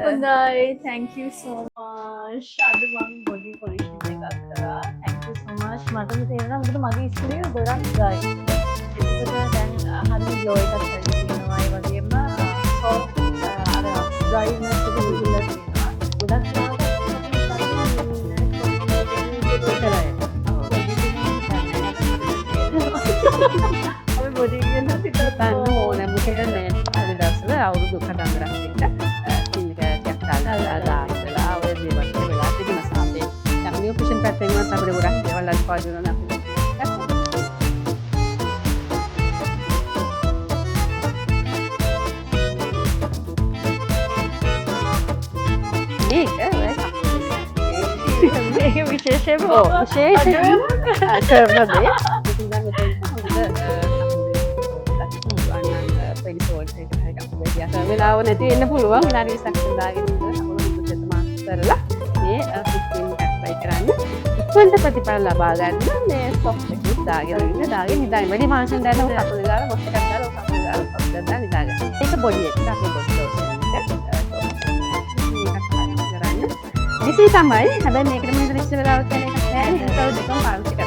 හොඳයි thank you so much අද මම body polishing එකක් කරා thank you so much මට තේරෙනවා මොකද මගේ ඉස්කෝලේ ගොඩක් dry ඒකට දැන් හරි glow එකක් තියෙනවා ඒ වගේම soft අර dryness එක විහිදලා තියෙනවා ගොඩක් අපි body එක නම් ගන්න ඕන මොකද නේ අද දවස්වල අවුරුදු කතන්දරක් එක්ක සිංහලයක් දාලා ඔය දේවල් වෙලා තිබුණා සාපේ. දැන් මේ ඔපරේෂන් පැත්තෙන් වත් අපිට ගොඩක් දේවල් අත්පාදු වෙනවා නේද? මේක විශේෂයෙන්ම විශේෂයෙන් කරන දේ. වෙලාව නැති වෙන්න පුළුවන් විනාඩි 20ක් දාගෙන ඉන්න කරලා මේ සිස්ටම් එකක් try කරන්න ඉක්මනට ප්‍රතිඵල ලබා ගන්න මේ soft එකක් දාගෙන ඉඳන් වැඩි මාංශෙන් දැන් ඔක කකුල දාලා මොස් එකක් දාලා ඔක කකුල දාලා soft එකක් දාලා ඉඳාගන්න. ඒක බොඩි එක අපේ බොඩි ලෝෂන් එක. මේකත් කරන්න. ඉතින් තමයි හැබැයි මේකට මොනවද ඉස්සර වෙලාවට යන එකක් නැහැ. ඒක දෙකම පාවිච්චි